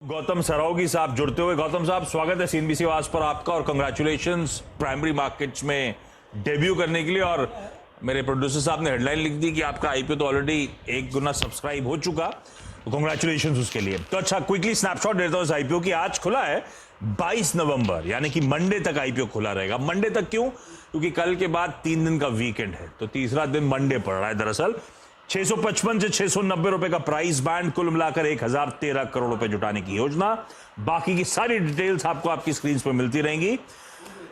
गौतम सरावगी साहब जुड़ते हुए। गौतम साहब, स्वागत है सीएनबीसी आवाज पर आपका और कंग्रेचुलेशंस प्राइमरी मार्केट्स में डेब्यू करने के लिए। और मेरे प्रोड्यूसर साहब ने हेडलाइन लिख दी कि आपका आईपीओ तो ऑलरेडी 1 गुना सब्सक्राइब हो चुका, तो कंग्रेचुलेशंस उसके लिए। तो अच्छा, क्विकली स्नैपशॉट देता हूं इस आईपीओ की। आज खुला है 22 नवंबर, यानी कि मंडे तक आईपीओ खुला रहेगा। मंडे तक क्यों? क्योंकि कल के बाद 3 दिन का वीकेंड है, तो तीसरा दिन मंडे पड़ रहा है। दरअसल 655 से 690 रुपए का प्राइस बैंड, कुल मिलाकर 1013 करोड़ रुपए जुटाने की योजना। बाकी की सारी डिटेल्स आपको आपकी स्क्रीन पर मिलती रहेंगी।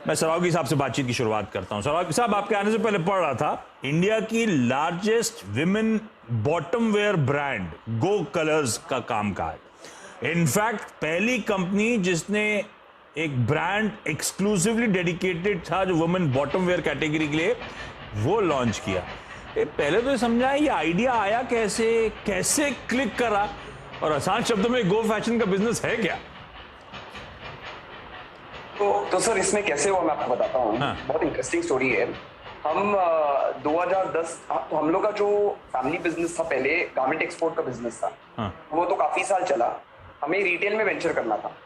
मैं सरावगी साहब से बातचीत की शुरुआत करता हूं। सरावगी साहब, आपके आने से पहले पढ़ रहा था इंडिया की largest women bottom wear brand go colors का कामकाज। इनफैक्ट पहली कंपनी जिसने एक ब्रांड एक्सक्लूसिवली डेडिकेटेड था जो वुमेन बॉटम वेयर कैटेगरी के लिए, वो लॉन्च किया। पहले तो समझा ये आइडिया आया कैसे क्लिक करा, और आसान शब्दों में गो फैशन का बिजनेस है क्या? तो सर इसमें कैसे हुआ मैं आपको बताता हूँ। हाँ। बहुत इंटरेस्टिंग स्टोरी है। हम 2010 तो हम लोग का जो फैमिली बिजनेस था, पहले गारमेंट एक्सपोर्ट का बिजनेस था। हाँ। वो तो काफी साल चला। हमें रिटेल में वेंचर करना था।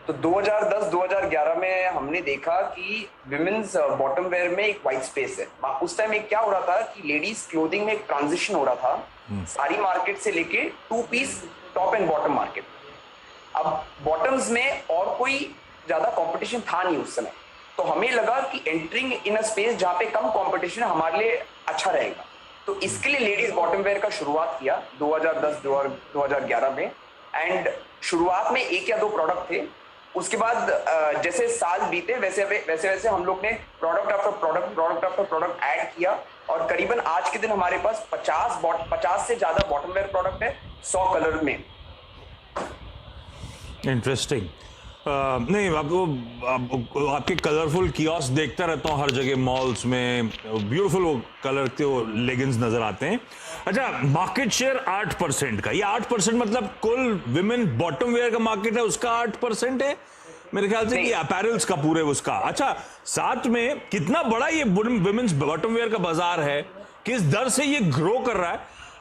तो 2010-2011 में हमने देखा कि विमेन्स बॉटम वेयर में एक वाइट स्पेस है। उस टाइम एक क्या हो रहा था कि लेडीज क्लोथिंग में एक ट्रांजिशन हो रहा था, सारी मार्केट से लेके 2 piece top and bottom market. अब बॉटम्स में और कोई ज्यादा कंपटीशन था नहीं उस समय, तो हमें लगा कि एंटरिंग इन अ स्पेस जहां पे कम कंपटीशन हमारे लिए अच्छा रहेगा। तो इसके लिए लेडीज बॉटम वेयर का शुरुआत किया 2010-2011 में। एंड शुरुआत में 1 या 2 प्रोडक्ट थे। उसके बाद जैसे साल बीते वैसे वैसे हम लोग ने प्रोडक्ट आफ्टर प्रोडक्ट ऐड किया, और करीबन आज के दिन हमारे पास 50 से ज्यादा बॉटम वेयर प्रोडक्ट है 100 कलर में। इंटरेस्टिंग। नहीं, आपके कलरफुल कियोस्क देखता रहता हूँ हर जगह, मॉल्स में ब्यूटीफुल वो कलर के वो लेगिंग्स नजर आते हैं। अच्छा, मार्केट शेयर 8% का, ये 8% मतलब कुल विमेन बॉटम वेयर का मार्केट है उसका 8% है मेरे ख्याल से, कि अपैरल्स का पूरे उसका। अच्छा, साथ में कितना बड़ा ये विमेन्स बॉटम वेयर का बाजार है, किस दर से ये ग्रो कर रहा है,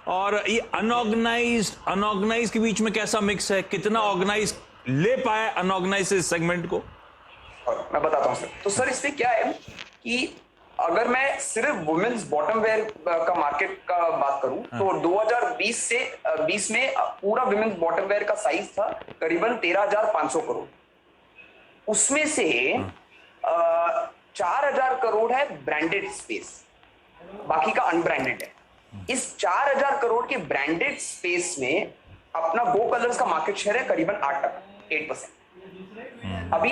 और ये अनऑर्गेनाइज के बीच में कैसा मिक्स है, कितना ऑर्गेनाइज ले पाया अनऑर्गेनाइज इस सेगमेंट को? और मैं बताता हूँ सर। तो सर इसमें क्या है कि अगर मैं सिर्फ वुमेन्स बॉटम वेयर का मार्केट का बात करूं, तो 2020 में पूरा वुमेन्स बॉटम वेयर का साइज था करीबन 13,500 करोड़। उसमें से 4,000 करोड़ है ब्रांडेड स्पेस, बाकी का अनब्रांडेड है। इस 4,000 करोड़ के ब्रांडेड स्पेस में अपना गो कलर्स का मार्केट शेयर है करीबन 8%। अभी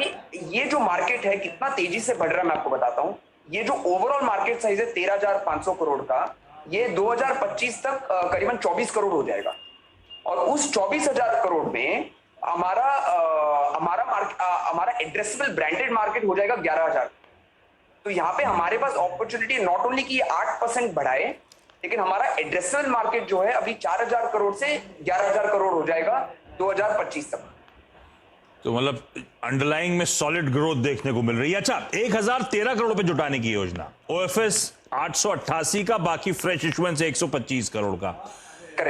ये जो मार्केट है कितना तेजी से बढ़ रहा है मैं आपको बताता हूं। ये जो ओवरऑल मार्केट साइज है 13,500 करोड़ का, ये 2025 तक करीबन 24 करोड़ हो जाएगा। और उस 24,000 करोड़ में हमारा एड्रेसेबल ब्रांडेड मार्केट हो जाएगा 11,000। तो यहाँ पे हमारे पास अपॉर्चुनिटी नॉट ओनली कि 8% बढ़ाए, लेकिन हमारा एड्रेसेबल मार्केट जो है अभी 4,000 करोड़ से 11,000 करोड़ हो जाएगा 2025 तक। तो मतलब अंडरलाइंग में सॉलिड ग्रोथ देखने को मिल रही है। अच्छा, 1013 करोड़ रुपए जुटाने की योजना, ओएफएस 888 का, बाकी फ्रेश इशुएंस 125 करोड़ का।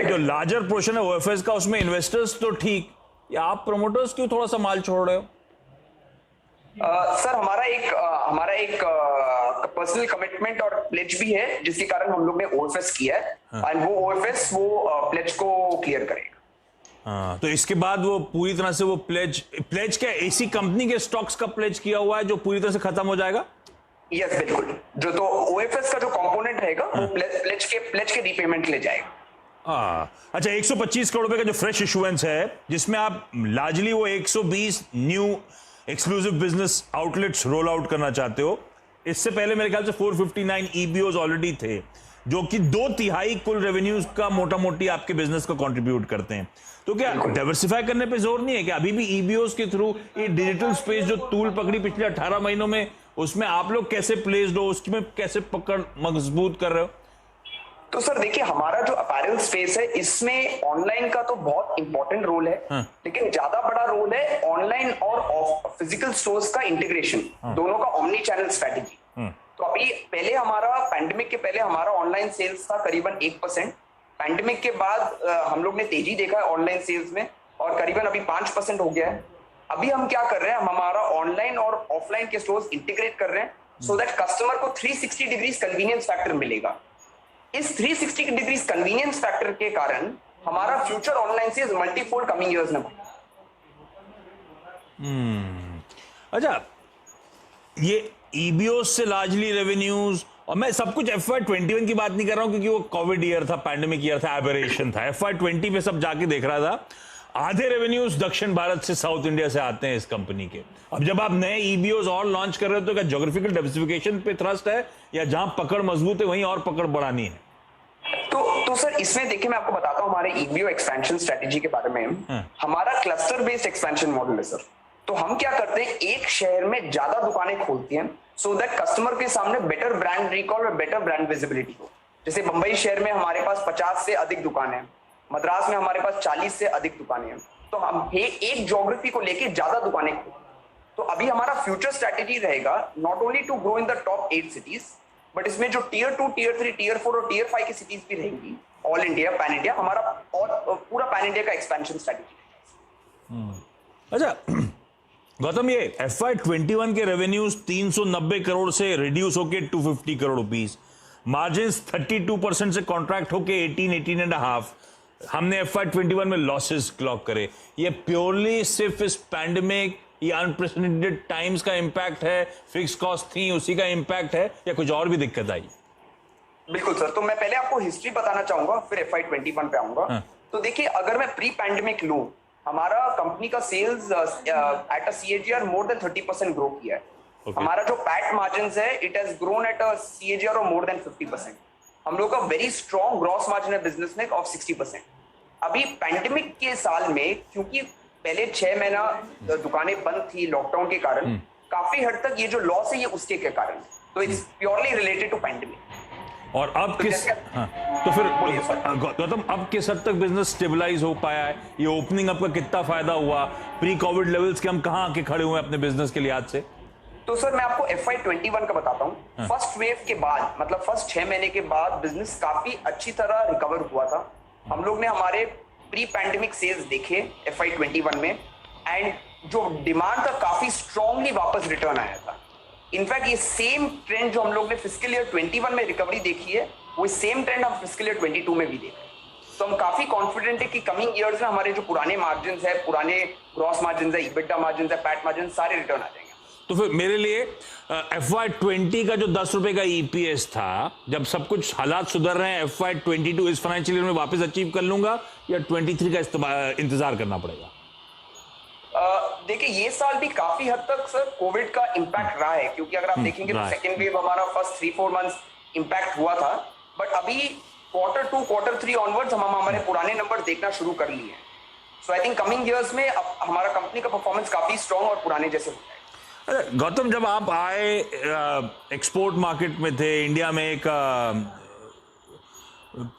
जो लार्जर पोर्शन है ओएफएस का, उसमें इन्वेस्टर्स तो ठीक, या आप प्रमोटर्स क्यों थोड़ा सा माल छोड़ रहे हो? सर हमारा एक पर्सनल कमिटमेंट और प्लेज भी है, जिसके कारण हम लोग ने ओएफएस किया है। एंड वो ओएफएस प्लेज को क्लियर करेगा। हाँ, तो इसके बाद वो पूरी तरह से वो प्लेज क्या ऐसी कंपनी के स्टॉक्स का प्लेज किया हुआ है जो पूरी तरह से खत्म हो जाएगा? यस, बिल्कुल। जो तो ओएफएस का जो कंपोनेंट रहेगा वो प्लेज के रीपेमेंट ले जाएगा। अच्छा, 125 करोड़ रुपए का जो फ्रेश इशुएंस है, जिसमें आप लार्जली वो 120 new exclusive business outlets roll out करना चाहते हो। इससे पहले मेरे ख्याल से 459 ईबीओज ऑलरेडी थे, जो कि 2/3 कुल रेवेन्यूज का मोटा मोटी आपके बिजनेस को कंट्रीब्यूट करते हैं। तो क्या डाइवर्सिफाई करने पे जोर नहीं है क्या? अभी भी ईबीओज के थ्रू ये डिजिटल स्पेस जो तूल पकड़ी पिछले 18 महीनों में, उसमें आप लोग कैसे प्लेस्ड हो, उसमें कैसे पकड़ मजबूत कर रहे हो? तो सर देखिए, हमारा जो अपैरल स्पेस है इसमें ऑनलाइन का तो बहुत इंपॉर्टेंट रोल है। लेकिन ज्यादा बड़ा रोल है ऑनलाइन और फिजिकल स्टोर्स का इंटीग्रेशन, दोनों का ओमनी चैनल स्ट्रेटेजी। तो अभी पैंडेमिक के पहले हमारा ऑनलाइन सेल्स था करीबन 1%। पैंडेमिक के बाद हम लोग ने तेजी देखा है ऑनलाइन सेल्स में, और करीबन अभी 5% हो गया है। अभी हम क्या कर रहे हैं, हम हमारा ऑनलाइन और ऑफलाइन के स्टोर्स इंटीग्रेट कर रहे हैं सो दैट कस्टमर को 360 डिग्रीज कन्वीनियंस फैक्टर मिलेगा। इस 360 डिग्रीज कन्वीनियंस फैक्टर के कारण हमारा future online sales multifold coming years में बढ़ेगा। अच्छा, ये ईबीओस से लार्जली रेवेन्यूज, और मैं सब कुछ FY21 की बात नहीं कर रहा हूं क्योंकि वो कोविड ईयर था, पैंडेमिक ईयर था, एबरेशन था। FY20 पे सब जाके देख रहा था, आधे रेवेन्यूज दक्षिण भारत से, साउथ इंडिया से आते हैं इस कंपनी के। अब जब आप नए ईबीओस और लॉन्च कर रहे हो तो क्या ज्योग्राफिकल डाइवर्सिफिकेशन पे थ्रस्ट है, या जहां पकड़ मजबूत है वहीं और पकड़ बढ़ानी है? तो सर इसमें देखिए, मैं आपको बताता हूं हमारे ईबीओ एक्सपेंशन स्ट्रेटेजी के बारे में। हमारा क्लस्टर बेस्ड एक्सपेंशन मॉडल है सर। तो हम क्या करते हैं, एक शहर में ज्यादा दुकानें खोलती हैं सो दैट कस्टमर के सामने बेटर ब्रांड रिकॉल और बेटर ब्रांड विजिबिलिटी हो। जैसे मुंबई शहर में हमारे पास 50 से अधिक दुकानें हैं, मद्रास में हमारे पास 40 से अधिक दुकानें हैं। तो हम एक ज्योग्राफी को लेके ज्यादा दुकानें खोलते हैं। तो अभी हमारा फ्यूचर स्ट्रेटेजी रहेगा not only to grow in the top 8 cities, but इसमें जो टियर 2, टियर 3, टियर 4 और टियर 5 की सिटीज भी रहेंगी, ऑल इंडिया, पैन इंडिया, हमारा और पूरा पैन इंडिया का एक्सपेंशन स्ट्रेटेजी। अच्छा गौतम, ये FY21 के रेवेन्यूज 390 करोड़ से रिड्यूस होके 250 करोड़ रुपीस, मार्जिन 32% से कॉन्ट्रैक्ट होके 18.5, हमने FY21 में लॉसेस क्लॉक करे। ये प्योरली सिर्फ इस पैंडेमिक या अनप्रेसिडेंटेड टाइम्स का इंपैक्ट है, फिक्स कॉस्ट थी उसी का इंपैक्ट है, या कुछ और भी दिक्कत आई? बिल्कुल सर, तो मैं पहले आपको हिस्ट्री बताना चाहूंगा, फिर FY21 पे आऊंगा। तो देखिए, अगर मैं प्री पैंडेमिक लूं, हमारा कंपनी का sales at a CAGR more than 30% grow किया है। हमारा जो पैट मार्जिन्स है, it has grown at a CAGR of more than 50%। हम लोग का वेरी स्ट्रॉन्ग ग्रॉस मार्जिन है बिजनेस में ऑफ 60%। अभी पैंडेमिक के साल में, क्योंकि पहले 6 महीना दुकानें बंद थी लॉकडाउन के कारण, काफी हद तक ये जो लॉस है ये उसके के कारण, तो it's purely related to pandemic. और अब किस तो फिर गौतम, अब किस हद तक बिजनेस स्टेबलाइज हो पाया है? ये ओपनिंग आपका कितना फायदा हुआ? प्री कोविड लेवल्स के हम कहां आके खड़े हुए हैं अपने बिजनेस के लिहाज से? तो सर मैं आपको FY21 का बताता हूँ। फर्स्ट वेव के बाद, मतलब फर्स्ट 6 महीने के बाद बिजनेस काफी अच्छी तरह रिकवर हुआ था। हम लोग ने हमारे प्री पैंडेमिक सेल्स देखे FY21 में, एंड जो डिमांड था काफी स्ट्रांगली वापस रिटर्न आया था। इनफैक्ट ये सेम ट्रेंड जो हम लोग ने फिस्कल ईयर 21 में रिकवरी देखी है, वो सेम ट्रेंड हम फिस्कल ईयर 22 में भी देख रहे हैं। तो हम काफी कॉन्फिडेंट है कि कमिंग ईयर्स में हमारे जो पुराने मार्जिन है, पुराने ग्रॉस मार्जिन है, EBITDA मार्जिन है, पैट मार्जिन, सारे रिटर्न आ जाएंगे। तो फिर मेरे लिए FY20 का जो 10 रुपए का EPS था, जब सब कुछ हालात सुधर रहे हैं, FY22 इस फाइनेंशियल ईयर में वापस अचीव कर लूंगा, या 23 का इंतजार करना पड़ेगा? देखिए, ये साल भी काफी हद तक सर कोविड का इंपैक्ट रहा है, क्योंकि अगर आप देखेंगे तो सेकेंड वेव हमारा फर्स्ट 3-4 मंथ्स इंपैक्ट हुआ था, बट अभी Q2, Q3 ऑनवर्ड्स हम हमारे पुराने नंबर देखना शुरू कर लिए हैं। सो आई थिंक कमिंग ईयर्स में अब हमारा कंपनी का परफॉर्मेंस काफी स्ट्रांग और पुराने जैसे हो जाएगा। गौतम, जब आप आए एक्सपोर्ट मार्केट में थे, इंडिया में एक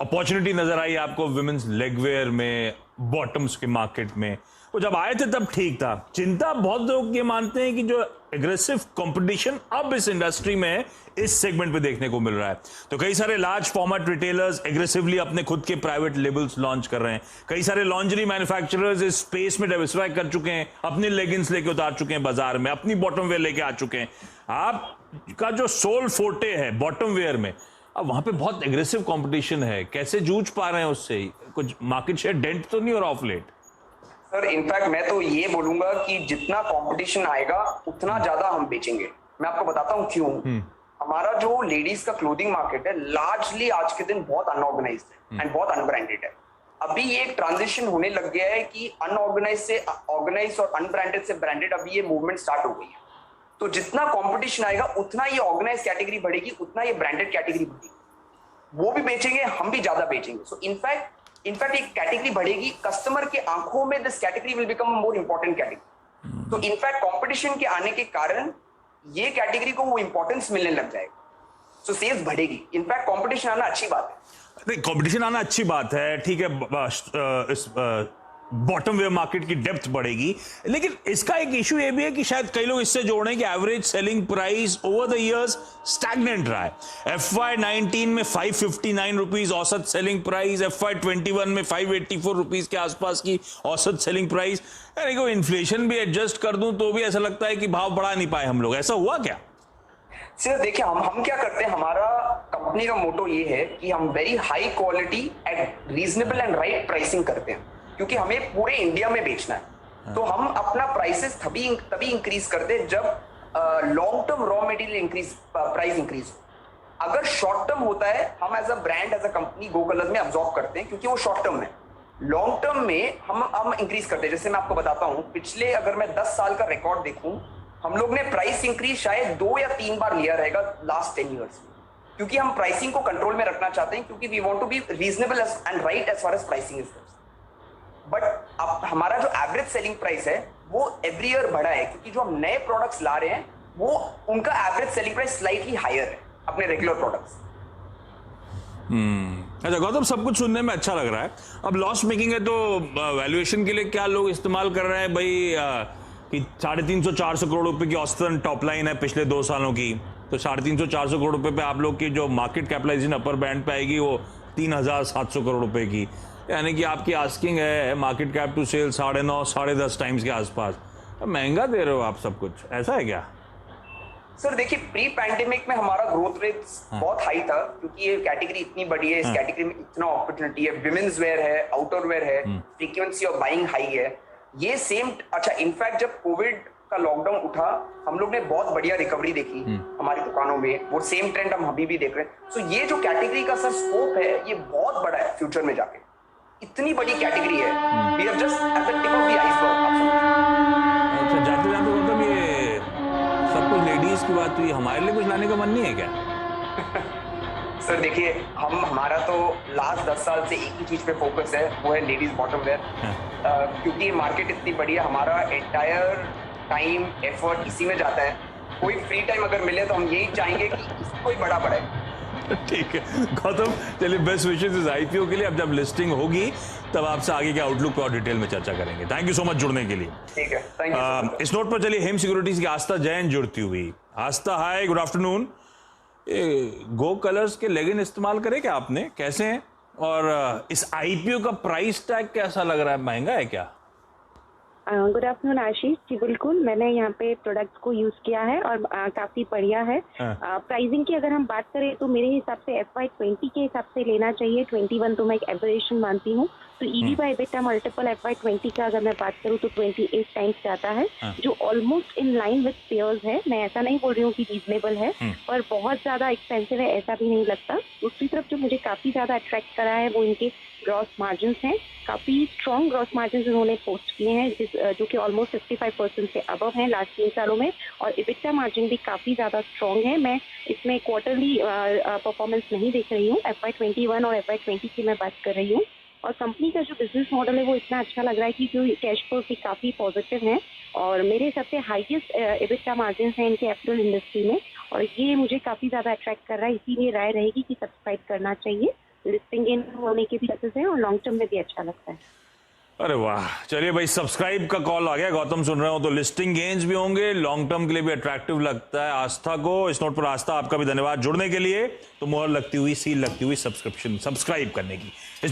अपॉर्चुनिटी नजर आई आपको विमेंस लेगवेयर में, बॉटम्स के मार्केट में, वो जब आए थे तब ठीक था। चिंता बहुत लोग ये मानते हैं कि जो एग्रेसिव कंपटीशन अब इस इंडस्ट्री में इस सेगमेंट पे देखने को मिल रहा है, तो कई सारे लार्ज फॉर्मेट रिटेलर्स एग्रेसिवली अपने खुद के प्राइवेट लेबल्स लॉन्च कर रहे हैं, कई सारे लॉन्जरी मैन्युफैक्चरर्स इस स्पेस में डाइवर्सिफाई कर चुके हैं, अपनी लेगिंग्स लेके उतार चुके हैं बाजार में, अपनी बॉटम वेयर लेके आ चुके हैं। आपका जो सोल फोर्टे है बॉटम वेयर में, अब वहां पे बहुत एग्रेसिव कंपटीशन है, कैसे जूझ पा रहे हैं उससे? कुछ मार्केट शेयर डेंट तो नहीं हो रहा ऑफ लेट? सर इनफैक्ट मैं तो ये बोलूंगा कि जितना कंपटीशन आएगा उतना ज्यादा हम बेचेंगे। मैं आपको बताता हूँ क्यों। हमारा जो लेडीज का क्लोथिंग मार्केट है लार्जली आज के दिन बहुत अनऑर्गेनाइज्ड है एंड बहुत अनब्रांडेड है। अभी ये एक ट्रांजिशन होने लग गया है कि अनऑर्गेनाइज से ऑर्गेनाइज और अनब्रांडेड से ब्रांडेड, अभी ये मूवमेंट स्टार्ट हो गई है। तो जितना कंपटीशन आएगा उतना ये ऑर्गेनाइज कैटेगरी बढ़ेगी, उतना ये ब्रांडेड कैटेगरी बढ़ेगी। वो भी बेचेंगे, हम भी ज्यादा बेचेंगे। सो इनफैक्ट एक कैटेगरी बढ़ेगी, कस्टमर के आंखों में this category will become more important category. तो इनफैक्ट कंपटीशन के आने के कारण ये कैटेगरी को वो इंपॉर्टेंस मिलने लग जाएगा। सो सेल्स बढ़ेगी। इनफैक्ट कंपटीशन आना अच्छी बात है। नहीं, कंपटीशन आना अच्छी बात है, ठीक है। इस बॉटम वेयर मार्केट की डेप्थ बढ़ेगी। लेकिन इसका एक इशू ये भी है कि शायद कई लोग इससे जोड़ रहे हैं कि average selling price over the years stagnant रहा है। FY19 में 559 रुपीज औसत सेलिंग प्राइस, FY21 में 584 रुपीज के आसपास की औसत सेलिंग प्राइस। यानी कि इन्फ्लेशन भी एडजस्ट कर दूं तो भी ऐसा लगता है कि भाव बढ़ा नहीं पाए हम लोग। ऐसा हुआ क्या? सर देखिए, हम क्या करते हैं, हमारा कंपनी का मोटो ये है कि हम very high quality eight reasonable and right pricing करते हैं, क्योंकि हमें पूरे इंडिया में बेचना है। तो हम अपना प्राइसेस तभी इंक्रीज करते हैं जब long term raw material price increase हो। अगर शॉर्ट टर्म होता है, हम as a brand as a company Go Colors में अब्सॉर्ब करते हैं, क्योंकि वो शॉर्ट टर्म है। लॉन्ग टर्म में हम इंक्रीज करते हैं। जैसे मैं आपको बताता हूं, पिछले अगर मैं 10 साल का रिकॉर्ड देखूं, हम लोग ने प्राइस इंक्रीज शायद 2 या 3 बार लिया रहेगा लास्ट 10 ईयर्स में, क्योंकि हम प्राइसिंग को कंट्रोल में रखना चाहते हैं, क्योंकि we want to be reasonable and right as far as pricing is. But अब हमारा जो एवरेज सेलिंग प्राइस है वो एवरी ईयर बढ़ा है, क्योंकि जो हम नए प्रोडक्ट्स ला रहे हैं वो उनका average selling price slightly higher है अपने रेगुलर प्रोडक्ट्स। अच्छा गौतम, सब कुछ सुनने में अच्छा लग रहा है। अब लॉस मेकिंग है तो वैल्यूएशन के लिए क्या लोग इस्तेमाल कर रहे हैं भाई कि 350-400 करोड़ रुपए की औसतन टॉप लाइन है पिछले 2 सालों की, तो 350-400 करोड़ रुपए पे आप लोग की जो मार्केट कैपिटलाइजेशन अपर बैंड पे आएगी वो 3700 करोड़ रुपए की, यानी कि आपकी आस्किंग है market cap to sale 9.5-10 times के आसपास। महंगा दे रहे हो आप सब कुछ, ऐसा है क्या? सर देखिए, प्री पैंडेमिक में हमारा ग्रोथ रेट बहुत हाई था, क्योंकि ये कैटेगरी इतनी बड़ी है, इस कैटेगरी में इतना अपॉर्चुनिटी है, विमेन्स वेयर है, आउटर वेयर है, फ्रीक्वेंसी ऑफ बाइंग हाई है। ये सेम, अच्छा इनफैक्ट जब कोविड का लॉकडाउन उठा, हम लोग ने बहुत बढ़िया रिकवरी देखी हमारी दुकानों में। वो सेम ट्रेंड हम अभी भी देख रहे हैं। सो ये जो कैटेगरी का सर स्कोप है, ये बहुत बड़ा है फ्यूचर में जाके। इतनी बड़ी कैटेगरी है, we are just at the tip of the iceberg. अच्छा, जाते जाते मतलब ये सब कुछ लेडीज की बात हुई, हमारे लिए कुछ लाने का मन नहीं है क्या? सर देखिए, हमारा तो लास्ट 10 साल से एक ही चीज पे फोकस है, वो है लेडीज बॉटम वेयर। क्योंकि मार्केट इतनी बड़ी है, हमारा एंटायर टाइम एफर्ट इसी में जाता है। कोई फ्री टाइम अगर मिले तो हम यही चाहेंगे कि इसको ही बड़ा बढ़े। ठीक है गौतम, चलिए बेस्ट विशेस इस IPO के लिए। अब जब लिस्टिंग होगी तब आपसे आगे के आउटलुक पर और डिटेल में चर्चा करेंगे। थैंक यू सो मच जुड़ने के लिए। ठीक है, थैंक यू। इस नोट पर चलिए हेम सिक्योरिटीज की आस्था जैन जुड़ती हुई। आस्था, हाय, गुड आफ्टरनून। गो कलर्स के लेगिन इस्तेमाल करे क्या आपने, कैसे हैं? और इस IPO का प्राइस टैग कैसा लग रहा है, महंगा है क्या? गुड आफ्टरनून आशीष जी, बिल्कुल मैंने यहाँ पे प्रोडक्ट्स को यूज किया है और काफी बढ़िया है। प्राइसिंग की अगर हम बात करें तो मेरे हिसाब से FY20 के हिसाब से लेना चाहिए। 21 तो मैं एक एवरेशन मानती हूँ। तो EV bye EBITDA multiple FY20 का अगर मैं बात करूँ तो 28 टाइम्स जाता है, जो almost in line with pairs है। मैं ऐसा नहीं बोल रही हूँ कि रीजनेबल है, पर बहुत ज्यादा एक्सपेंसिव है ऐसा भी नहीं लगता। दूसरी तरफ जो मुझे काफी ज्यादा अट्रैक्ट करा है वो इनके ग्रॉस मार्जिन हैं। काफी स्ट्रॉन्ग ग्रॉस मार्जिन उन्होंने पोस्ट किए हैं, जो कि ऑलमोस्ट 55% से अबव हैं लास्ट 3 सालों में। और EBITDA मार्जिन भी काफी ज्यादा स्ट्रॉन्ग है। मैं इसमें क्वार्टरली परफॉर्मेंस नहीं देख रही हूँ, FY21 और FY20 की मैं बात कर रही हूँ। और कंपनी का जो बिजनेस मॉडल है वो इतना अच्छा लग रहा है कि जो कैश फ्लो भी काफी पॉजिटिव है और मेरे हिसाब से हाईएस्ट EBITDA मार्जिन है इनके एप्पल इंडस्ट्री में। और ये मुझे काफी ज्यादा अट्रैक्ट कर रहा है, इसीलिए राय रहेगी कि सब्सक्राइब करना चाहिए। लिस्टिंग इन होने के भी चांसेस हैं और लॉन्ग टर्म में भी अच्छा लगता है। अरे वाह, चलिए भाई, सब्सक्राइब का कॉल आ गया। गौतम सुन रहे हो तो लिस्टिंग गेन्स भी होंगे, लॉन्ग टर्म के लिए भी अट्रैक्टिव लगता है आस्था को। इस नोट पर आस्था, आपका भी धन्यवाद जुड़ने के लिए। तो मोहर लगती हुई, सील लगती हुई सब्सक्राइब करने की। इस